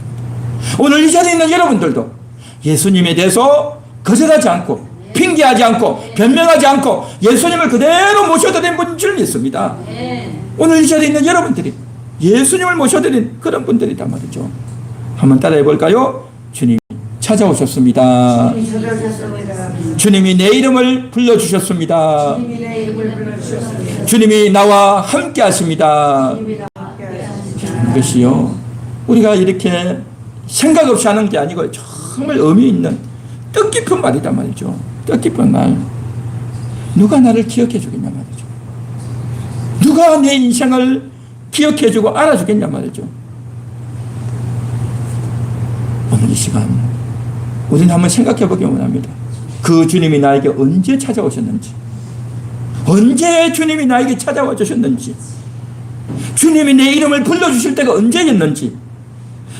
S1: 오늘 이 자리에 있는 여러분들도 예수님에 대해서 거절하지 않고 핑계하지 않고 변명하지 않고 예수님을 그대로 모셔드린 분인 줄 믿습니다. 오늘 이 자리에 있는 여러분들이 예수님을 모셔드린 그런 분들이란 말이죠. 한번 따라해 볼까요? 주님이 찾아오셨습니다.
S2: 주님이 찾아오셨습니다.
S1: 주님이 내 이름을 불러주셨습니다.
S2: 주님이 내 이름을 불러주셨습니다.
S1: 주님이 나와 함께 하십니다.
S2: 주님이 나와 함께 하십니다.
S1: 이것이요, 우리가 이렇게 생각 없이 하는 게 아니고 정말 의미 있는 뜻깊은 말이란 말이죠. 뜻깊은 말. 누가 나를 기억해 주겠냐 말이죠. 누가 내 인생을 기억해 주고 알아주겠냐 말이죠. 오늘 이 시간 우리는 한번 생각해 보기 원합니다. 그 주님이 나에게 언제 찾아오셨는지, 언제 주님이 나에게 찾아와 주셨는지, 주님이 내 이름을 불러주실 때가 언제였는지,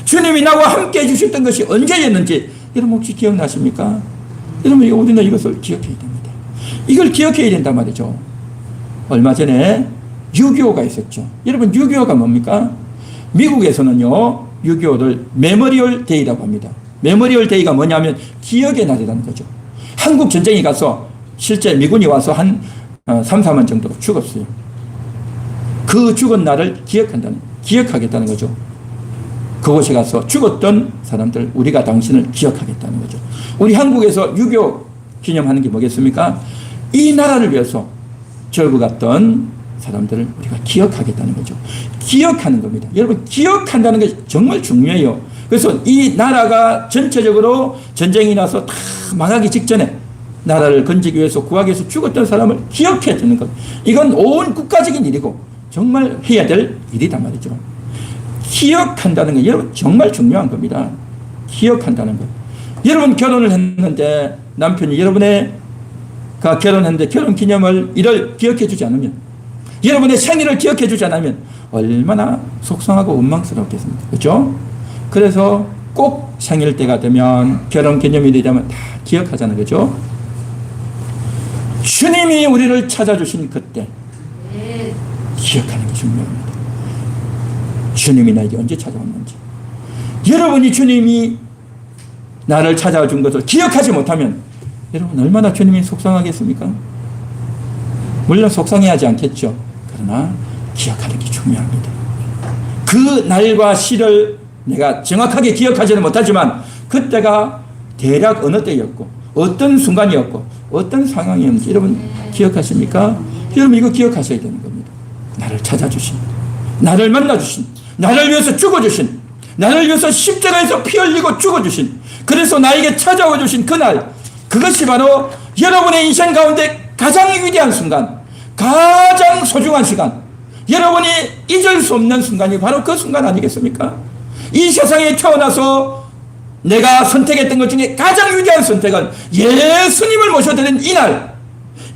S1: 주님이 나와 함께 해주셨던 것이 언제였는지, 여러분 혹시 기억나십니까? 여러분 우리는 이것을 기억해야 됩니다. 이걸 기억해야 된단 말이죠. 얼마 전에 6.25가 있었죠. 여러분 6.25가 뭡니까? 미국에서는요 6.25를 메모리얼 데이라고 합니다. 메모리얼 데이가 뭐냐면 기억의 날이라는 거죠. 한국 전쟁에 가서 실제 미군이 와서 한 3, 4만 정도 죽었어요. 그 죽은 날을 기억하겠다는 거죠. 그곳에 가서 죽었던 사람들, 우리가 당신을 기억하겠다는 거죠. 우리 한국에서 6.25 기념하는 게 뭐겠습니까? 이 나라를 위해서 절구갔던 사람들을 우리가 기억하겠다는 거죠. 기억하는 겁니다. 여러분 기억한다는 게 정말 중요해요. 그래서 이 나라가 전체적으로 전쟁이 나서 다 망하기 직전에 나라를 건지기 위해서 구하기 위해서 죽었던 사람을 기억해 주는 것. 이건 온 국가적인 일이고 정말 해야 될 일이란 말이죠. 기억한다는 게 여러분 정말 중요한 겁니다. 기억한다는 것. 여러분 결혼을 했는데 남편이 여러분가 결혼했는데 결혼 기념을 일을 기억해 주지 않으면, 여러분의 생일을 기억해 주지 않으면 얼마나 속상하고 원망스럽겠습니까? 그렇죠? 그래서 꼭 생일 때가 되면, 결혼 기념일이 되면 다 기억하잖아요. 그렇죠? 주님이 우리를 찾아주신 그때 기억하는 게 중요합니다. 주님이 나에게 언제 찾아왔는지. 여러분이 주님이 나를 찾아와 준 것을 기억하지 못하면 여러분 얼마나 주님이 속상하겠습니까? 물론 속상해하지 않겠죠. 그러나 기억하는 게 중요합니다. 그 날과 시를 내가 정확하게 기억하지는 못하지만 그때가 대략 어느 때였고 어떤 순간이었고 어떤 상황이었는지 여러분 기억하십니까? 여러분 이거 기억하셔야 되는 겁니다. 나를 찾아주신, 나를 만나주신, 나를 위해서 죽어주신, 나를 위해서 십자가에서 피 흘리고 죽어주신, 그래서 나에게 찾아와 주신 그날, 그것이 바로 여러분의 인생 가운데 가장 위대한 순간, 가장 소중한 시간, 여러분이 잊을 수 없는 순간이 바로 그 순간 아니겠습니까? 이 세상에 태어나서 내가 선택했던 것 중에 가장 위대한 선택은 예수님을 모셔드린 이날,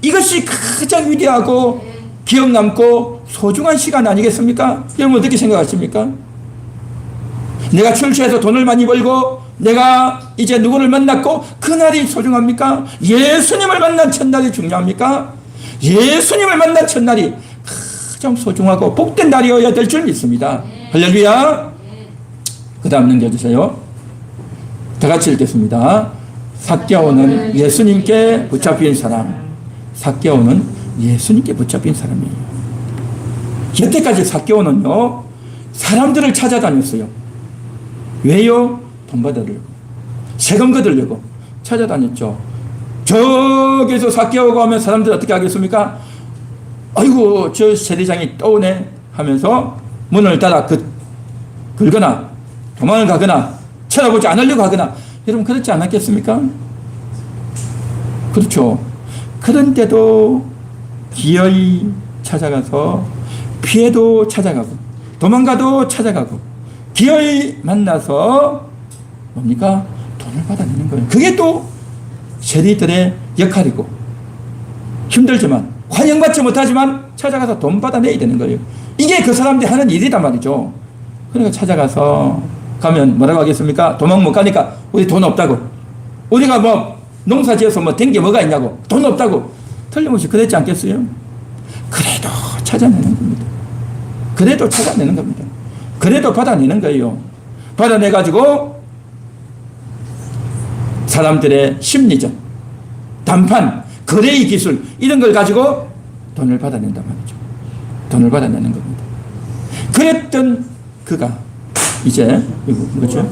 S1: 이것이 가장 위대하고 기억 남고 소중한 시간 아니겠습니까? 여러분 어떻게 생각하십니까? 내가 출세해서 돈을 많이 벌고 내가 이제 누구를 만났고 그날이 소중합니까? 예수님을 만난 첫날이 중요합니까? 예수님을 만난 첫날이 가장 소중하고 복된 날이어야 될 줄 믿습니다. 할렐루야. 그 다음 넘겨주세요. 다 같이 읽겠습니다. 삭개오는 예수님께 붙잡힌 사람. 삭개오는 예수님께 붙잡힌 사람이에요. 여태까지 삭개오는요 사람들을 찾아다녔어요. 왜요? 돈 받으려고, 세금 거두려고 찾아다녔죠. 저기서 삭개오가 오면 사람들 어떻게 하겠습니까? 아이고 저 세리장이 떠오네 하면서 문을 닫아 긁거나 도망을 가거나 쳐다보지 않으려고 하거나 여러분 그렇지 않았겠습니까? 그렇죠. 그런데도 기어이 찾아가서 피해도 찾아가고 도망가도 찾아가고 기어이 만나서 뭡니까? 돈을 받아내는 거예요. 그게 또 세리들의 역할이고 힘들지만 환영받지 못하지만 찾아가서 돈 받아내야 되는 거예요. 이게 그 사람들이 하는 일이단 말이죠. 그러니까 찾아가서 가면 뭐라고 하겠습니까? 도망 못 가니까 우리 돈 없다고. 우리가 뭐 농사 지어서 뭐 된 게 뭐가 있냐고. 돈 없다고. 틀림없이 그랬지 않겠어요? 그래도 찾아내는 겁니다. 그래도 찾아내는 겁니다. 그래도 받아내는 거예요. 받아내가지고 사람들의 심리적, 단판, 거래의 기술 이런 걸 가지고 돈을 받아낸단 말이죠. 돈을 받아내는 겁니다. 그랬던 그가 이제 뭐죠?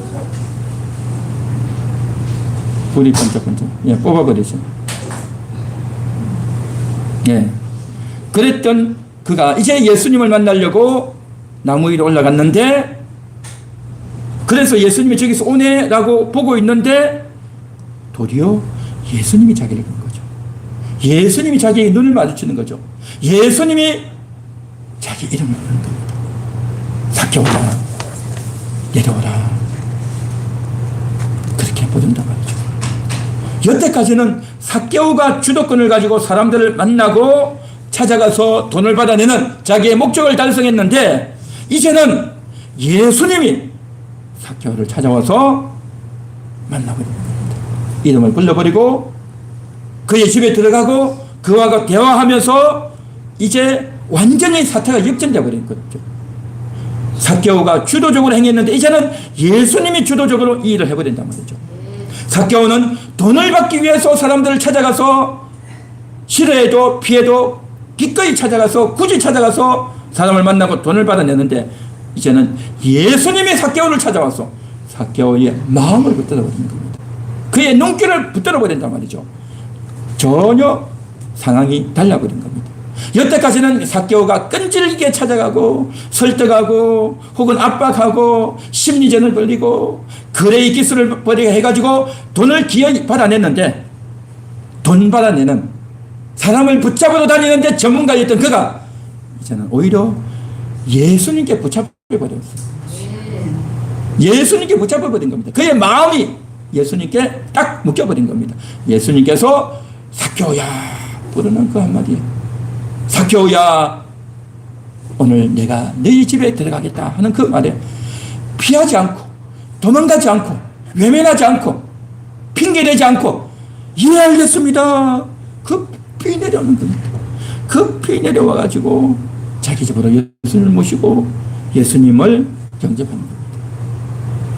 S1: 불이 번쩍번쩍 뽑아버리죠. 예. 그랬던 그가 이제 예수님을 만나려고 나무 위로 올라갔는데 그래서 예수님이 저기서 오네라고 보고 있는데 도리어 예수님이 자기를 본 거죠. 예수님이 자기의 눈을 마주치는 거죠. 예수님이 자기 이름을 부르는 겁니다. 삭개오라, 내려오라. 그렇게 부른단 말이죠. 여태까지는 삭개오가 주도권을 가지고 사람들을 만나고 찾아가서 돈을 받아내는 자기의 목적을 달성했는데 이제는 예수님이 삭개오를 찾아와서 만나버린 겁니다. 이름을 불러버리고 그의 집에 들어가고 그와 대화하면서 이제 완전히 사태가 역전되어 버린 거죠. 삭개오가 주도적으로 행했는데 이제는 예수님이 주도적으로 이 일을 해버린단 말이죠. 삭개오는 돈을 받기 위해서 사람들을 찾아가서 싫어해도 피해도 기꺼이 찾아가서 굳이 찾아가서 사람을 만나고 돈을 받아내는데 이제는 예수님이 삭개오를 찾아와서 삭개오의 마음을 붙들어 버리는 겁니다. 그의 눈길을 붙들어 버린단 말이죠. 전혀 상황이 달라버린 겁니다. 여태까지는 삭개오가 끈질기게 찾아가고 설득하고 혹은 압박하고 심리전을 벌이고 거래의 기술을 벌이게 해가지고 돈을 기어이 받아냈는데 돈 받아내는 사람을 붙잡으러 다니는데 전문가였던 그가 이제는 오히려 예수님께 붙잡혀버렸어요. 예수님께 붙잡혀버린 겁니다. 그의 마음이 예수님께 딱 묶여버린 겁니다. 예수님께서 삭개오야 부르는 그 한마디에 삭개오야 오늘 내가 너희 집에 들어가겠다 하는 그 말에 피하지 않고 도망가지 않고 외면하지 않고 핑계대지 않고 예 알겠습니다 급히 내려오는 겁니다. 급히 내려와가지고 자기 집으로 예수님을 모시고 예수님을 영접하는 겁니다.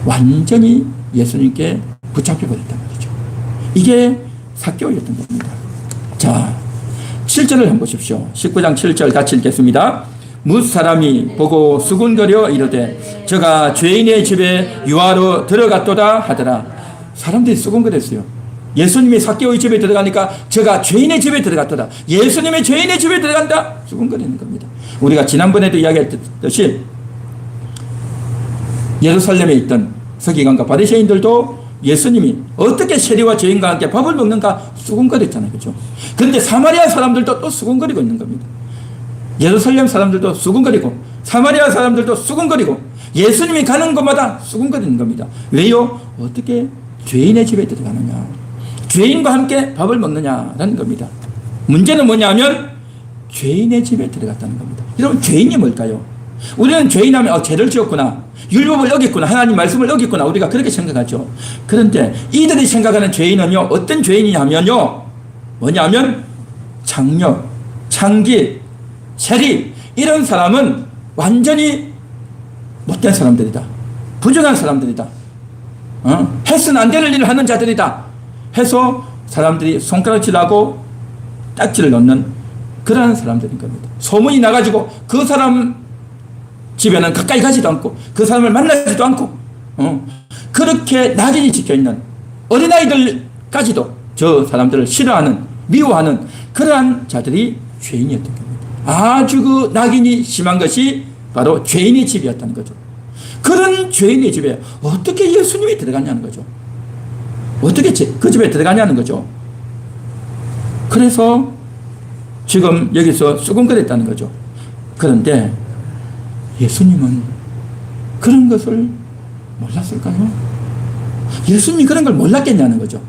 S1: 완전히 예수님께 붙잡혀버렸단 말이죠. 이게 삭개오였던 겁니다. 자 7절을 한번 보십시오. 19장 7절 같이 읽겠습니다. 뭇 사람이 보고 수군거려 이르되 저가 죄인의 집에 유하로 들어갔도다 하더라. 사람들이 수군거렸어요. 예수님이 삭개오의 집에 들어가니까 저가 죄인의 집에 들어갔도다. 예수님의 죄인의 집에 들어간다. 수군거리는 겁니다. 우리가 지난번에도 이야기했듯이 예루살렘에 있던 서기관과 바리새인들도 예수님이 어떻게 세리와 죄인과 함께 밥을 먹는가 수군거렸잖아요. 그렇죠? 그런데 사마리아 사람들도 또 수군거리고 있는 겁니다. 예루살렘 사람들도 수군거리고 사마리아 사람들도 수군거리고 예수님이 가는 곳마다 수군거리는 겁니다. 왜요? 어떻게 죄인의 집에 들어가느냐, 죄인과 함께 밥을 먹느냐라는 겁니다. 문제는 뭐냐면 죄인의 집에 들어갔다는 겁니다. 여러분 죄인이 뭘까요? 우리는 죄인하면 죄를 지었구나, 율법을 어겼구나, 하나님 말씀을 어겼구나, 우리가 그렇게 생각하죠. 그런데 이들이 생각하는 죄인은요 어떤 죄인이냐면요 뭐냐면 장녀, 창기, 세리 이런 사람은 완전히 못된 사람들이다, 부정한 사람들이다, 해서는 안 되는 일을 하는 자들이다 해서 사람들이 손가락질하고 딱지를 넣는 그러한 사람들인 겁니다. 소문이 나가지고 그 사람 집에는 가까이 가지도 않고 그 사람을 만나지도 않고 그렇게 낙인이 찍혀있는 어린아이들까지도 저 사람들을 싫어하는 미워하는 그러한 자들이 죄인이었던 겁니다. 아주 그 낙인이 심한 것이 바로 죄인의 집이었다는 거죠. 그런 죄인의 집에 어떻게 예수님이 들어갔냐는 거죠. 어떻게 그 집에 들어가냐는 거죠. 그래서 지금 여기서 수군거렸다는 거죠. 그런데 예수님은 그런 것을 몰랐을까요? 예수님이 그런 걸 몰랐겠냐는 거죠.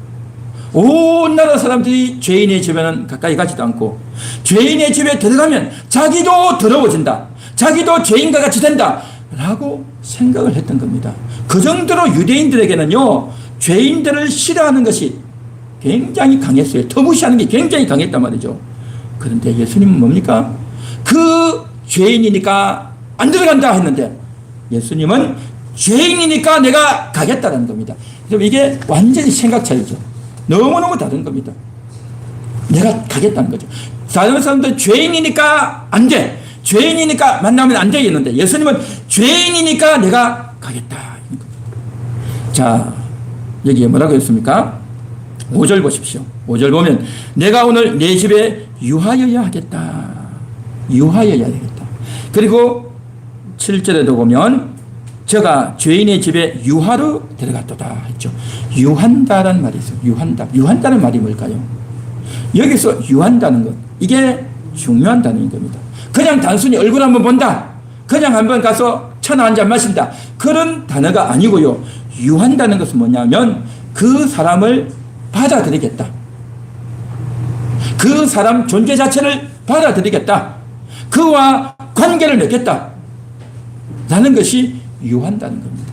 S1: 온 나라 사람들이 죄인의 집에는 가까이 가지도 않고 죄인의 집에 들어가면 자기도 더러워진다. 자기도 죄인과 같이 된다. 라고 생각을 했던 겁니다. 그 정도로 유대인들에게는요, 죄인들을 싫어하는 것이 굉장히 강했어요. 터무시하는 게 굉장히 강했단 말이죠. 그런데 예수님은 뭡니까? 그 죄인이니까 안 들어간다 했는데 예수님은 죄인이니까 내가 가겠다는 겁니다. 그럼 이게 완전히 생각 차이죠. 너무너무 다른 겁니다. 내가 가겠다는 거죠. 다른 사람들은 죄인이니까 안 돼. 죄인이니까 만나면 안 되겠는데 예수님은 죄인이니까 내가 가겠다. 자, 여기에 뭐라고 했습니까? 5절 보십시오. 5절 보면 내가 오늘 내 집에 유하여야 하겠다. 유하여야 되겠다. 그리고 7절에도 보면 저가 죄인의 집에 유하로 들어갔도다 했죠. 유한다라는 말이 있어요. 유한다. 유한다는 말이 뭘까요? 여기서 유한다는 것, 이게 중요한 단어인 겁니다. 그냥 단순히 얼굴 한번 본다, 그냥 한번 가서 차나 한잔 마신다, 그런 단어가 아니고요. 유한다는 것은 뭐냐면 그 사람을 받아들이겠다. 그 사람 존재 자체를 받아들이겠다. 그와 관계를 맺겠다. 라는 것이 유한다는 겁니다.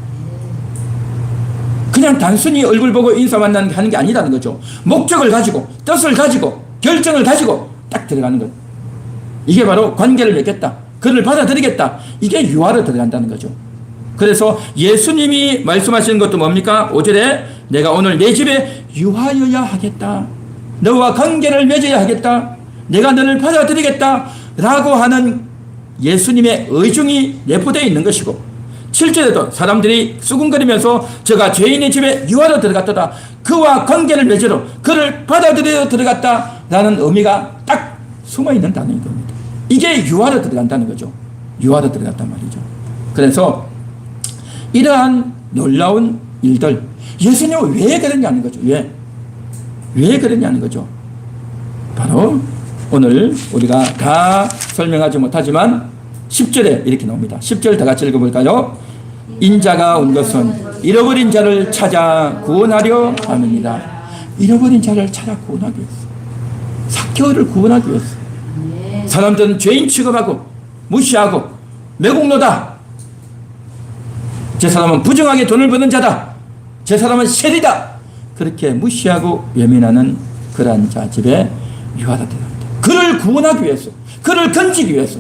S1: 그냥 단순히 얼굴 보고 인사 만나는 게 하는 게 아니라는 거죠. 목적을 가지고, 뜻을 가지고, 결정을 가지고 딱 들어가는 것. 이게 바로 관계를 맺겠다. 그를 받아들이겠다. 이게 유하로 들어간다는 거죠. 그래서 예수님이 말씀하시는 것도 뭡니까? 5절에 내가 오늘 내 집에 유하여야 하겠다. 너와 관계를 맺어야 하겠다. 내가 너를 받아들이겠다. 라고 하는 예수님의 의중이 내포되어 있는 것이고, 7절에도 사람들이 수군거리면서 저가 죄인의 집에 유하로 들어갔다. 그와 관계를 맺으러 그를 받아들여 들어갔다. 라는 의미가 딱 숨어 있는 단어인 겁니다. 이게 유하로 들어간다는 거죠. 유하로 들어갔단 말이죠. 그래서 이러한 놀라운 일들, 예수님은 왜 그러냐는 거죠. 왜 그러냐는 거죠. 바로 오늘 우리가 다 설명하지 못하지만 10절에 이렇게 나옵니다. 10절 다 같이 읽어볼까요? 인자가 온 것은 잃어버린 자를 찾아 구원하려 함입니다. 잃어버린 자를 찾아 구원하기 위해서, 삭개오를 구원하기 위해서. 사람들은 죄인 취급하고 무시하고 매국노다, 저 사람은 부정하게 돈을 버는 자다, 저 사람은 세리다, 그렇게 무시하고 외면하는 그러한 자 집에 유하다 들어갑니다. 그를 구원하기 위해서, 그를 건지기 위해서,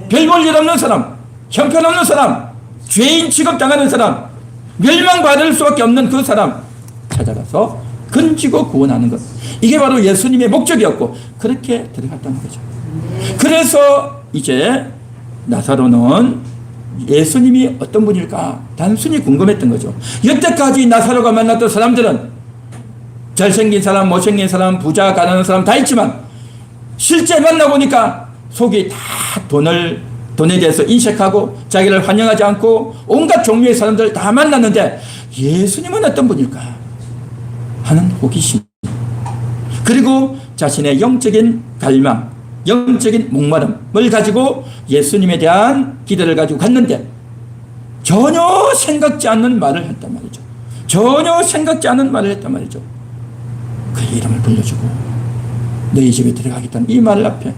S1: 별 볼 일 없는 사람, 형편없는 사람, 죄인 취급당하는 사람, 멸망받을 수밖에 없는 그 사람 찾아가서 건지고 구원하는 것, 이게 바로 예수님의 목적이었고 그렇게 들어갔다는 거죠. 그래서 이제 나사로는 예수님이 어떤 분일까 단순히 궁금했던 거죠. 여태까지 나사로가 만났던 사람들은 잘생긴 사람, 못생긴 사람, 부자, 가난한 사람 다 있지만 실제 만나보니까 속이 다 돈에 대해서 인색하고 자기를 환영하지 않고 온갖 종류의 사람들 다 만났는데 예수님은 어떤 분일까 하는 호기심, 그리고 자신의 영적인 갈망, 영적인 목마름을 가지고 예수님에 대한 기대를 가지고 갔는데 전혀 생각지 않는 말을 했단 말이죠. 전혀 생각지 않은 말을 했단 말이죠. 그의 이름을 불러주고 너희 집에 들어가겠다는 이 말 앞에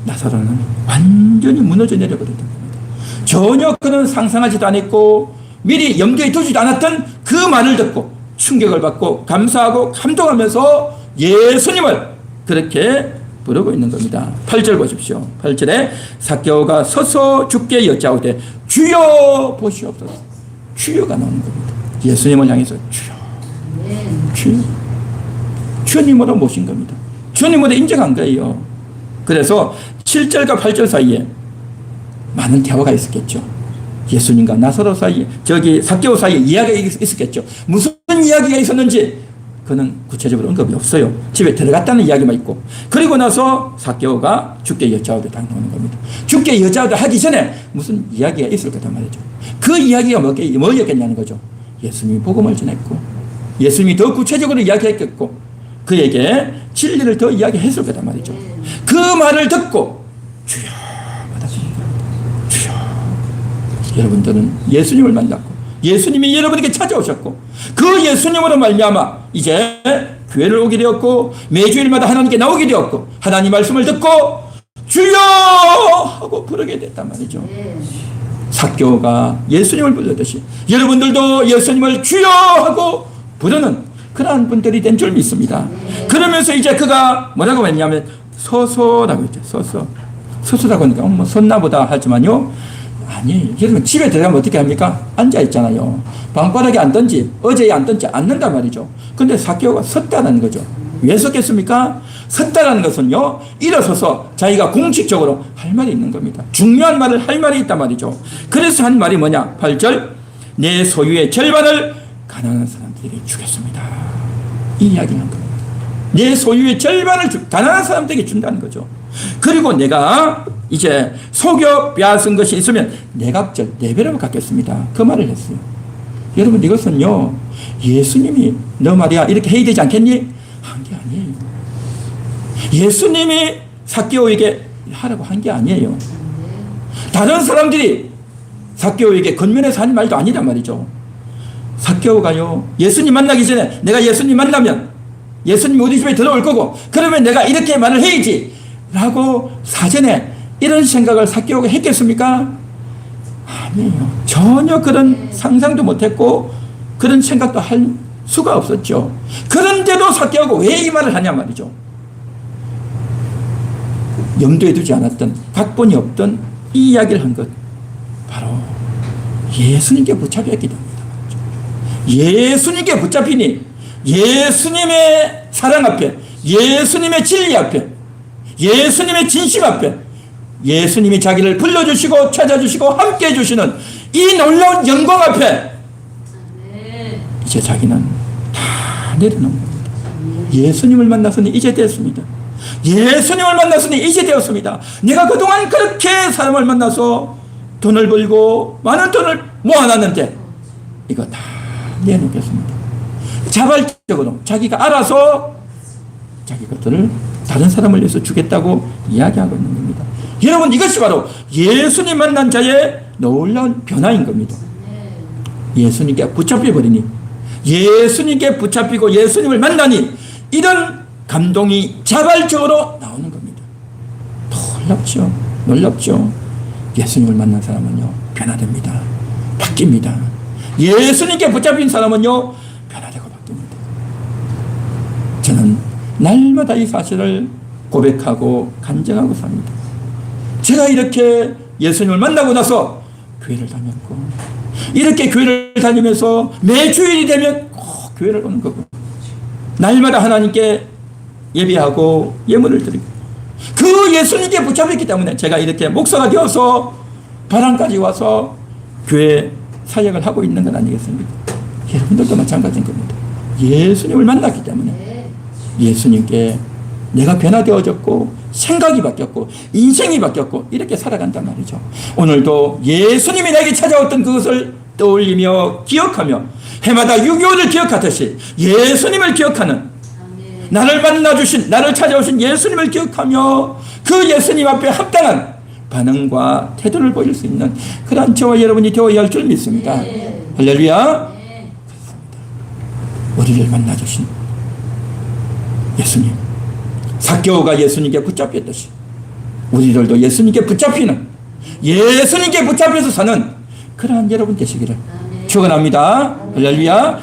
S1: 나사로는 완전히 무너져 내려버렸던 겁니다. 전혀 그는 상상하지도 않았고 미리 염두에 두지도 않았던 그 말을 듣고 충격을 받고 감사하고 감동하면서 예수님을 그렇게 부르고 있는 겁니다. 8절 보십시오. 8절에 삭개오가 서서 주께 여짜오되 주여 보시옵소서. 주여가 나오는 겁니다. 예수님을 향해서 주여, 주여, 주님으로 모신 겁니다. 주님으로 인정한 거예요. 그래서 7절과 8절 사이에 많은 대화가 있었겠죠. 예수님과 나사로 사이에, 저기 삭개오 사이에 이야기가 있었겠죠. 무슨 이야기가 있었는지 그는 구체적으로 언급이 없어요. 집에 들어갔다는 이야기만 있고, 그리고 나서 삭개오가 주께 여짜오되 딱 나오는 겁니다. 주께 여짜오되 하기 전에 무슨 이야기가 있을 거단 말이죠. 그 이야기가 뭐였겠냐는 거죠. 예수님이 복음을 전했고 예수님이 더 구체적으로 이야기했겠고 그에게 진리를 더 이야기했을 거단 말이죠. 그 말을 듣고 주여 받았습니다. 주여. 여러분들은 예수님을 만났고 예수님이 여러분에게 찾아오셨고 그 예수님으로 말미암아 이제 교회를 오게 되었고 매주일마다 하나님께 나오게 되었고 하나님 말씀을 듣고 주여 하고 부르게 됐단 말이죠. 삭개오가 예수님을 부르듯이 여러분들도 예수님을 주여 하고 부르는 그러한 분들이 된 줄 믿습니다. 그러면서 이제 그가 뭐라고 했냐면 서서라고 했죠. 서서라고 하니까 뭐 섰나 보다 하지만요. 아니, 여러분 집에 들어가면 어떻게 합니까? 앉아 있잖아요. 방바닥에 앉든지 어제에 앉든지 앉는단 말이죠. 근데 삭개오가 섰다는 거죠. 왜 섰겠습니까? 섰다는 것은요, 일어서서 자기가 공식적으로 할 말이 있는 겁니다. 중요한 말을 할 말이 있단 말이죠. 그래서 한 말이 뭐냐? 8절, 내 소유의 절반을 가난한 사람들에게 주겠습니다. 이 이야기를 한 겁니다. 내 소유의 절반을 가난한 사람들에게 준다는 거죠. 그리고 내가 이제 속여 빼앗은 것이 있으면 내갑절 4배로 갚겠습니다. 그 말을 했어요. 여러분 이것은요, 예수님이 너 말이야 이렇게 해야 되지 않겠니? 한 게 아니에요. 예수님이 삭개오에게 하라고 한 게 아니에요. 다른 사람들이 삭개오에게 겉면에서 한 말도 아니란 말이죠. 삭개오가요, 예수님 만나기 전에 내가 예수님 만나면 예수님이 우리 집에 들어올 거고 그러면 내가 이렇게 말을 해야지 라고 사전에 이런 생각을 삭개오가 했겠습니까? 아니에요. 전혀 그런 상상도 못했고 그런 생각도 할 수가 없었죠. 그런데도 삭개오가 왜 이 말을 하냐 말이죠. 염두에 두지 않았던, 각본이 없던 이 이야기를 한 것, 바로 예수님께 붙잡혔기 때문이다. 예수님께 붙잡히니 예수님의 사랑 앞에, 예수님의 진리 앞에, 예수님의 진심 앞에, 예수님이 자기를 불러주시고 찾아주시고 함께 해주시는 이 놀라운 영광 앞에 이제 자기는 다 내려놓은 겁니다. 예수님을 만나서는 이제 됐습니다. 예수님을 만났으니 이제 되었습니다. 내가 그동안 그렇게 사람을 만나서 돈을 벌고 많은 돈을 모아놨는데 이거 다 내놓겠습니다. 자발적으로 자기가 알아서 자기 것들을 다른 사람을 위해서 주겠다고 이야기하고 있는 겁니다. 여러분 이것이 바로 예수님 만난 자의 놀라운 변화인 겁니다. 예수님께 붙잡혀버리니, 예수님께 붙잡히고 예수님을 만나니 이런 감동이 자발적으로 나오는 겁니다. 놀랍죠. 놀랍죠. 예수님을 만난 사람은요 변화됩니다. 바뀝니다. 예수님께 붙잡힌 사람은요 변화되고 바뀝니다. 저는 날마다 이 사실을 고백하고 간증하고 삽니다. 제가 이렇게 예수님을 만나고 나서 교회를 다녔고 이렇게 교회를 다니면서 매주일이 되면 꼭 교회를 오는 거고 날마다 하나님께 예배하고 예물을 드리고 그 예수님께 붙잡혔기 때문에 제가 이렇게 목사가 되어서 바람까지 와서 교회 사역을 하고 있는 건 아니겠습니까? 여러분들도 마찬가지인 겁니다. 예수님을 만났기 때문에 예수님께 내가 변화되어졌고 생각이 바뀌었고 인생이 바뀌었고 이렇게 살아간단 말이죠. 오늘도 예수님이 내게 찾아왔던 그것을 떠올리며 기억하며 해마다 6.25를 기억하듯이 예수님을 기억하는, 나를 만나주신, 나를 찾아오신 예수님을 기억하며 그 예수님 앞에 합당한 반응과 태도를 보일 수 있는 그런 저와 여러분이 되어야 할 줄 믿습니다. 할렐루야. 우리를 만나주신 예수님, 삭개오가 예수님께 붙잡혔듯이 우리들도 예수님께 붙잡히는, 예수님께 붙잡혀서 사는 그러한 여러분 되시기를 축원합니다. 할렐루야.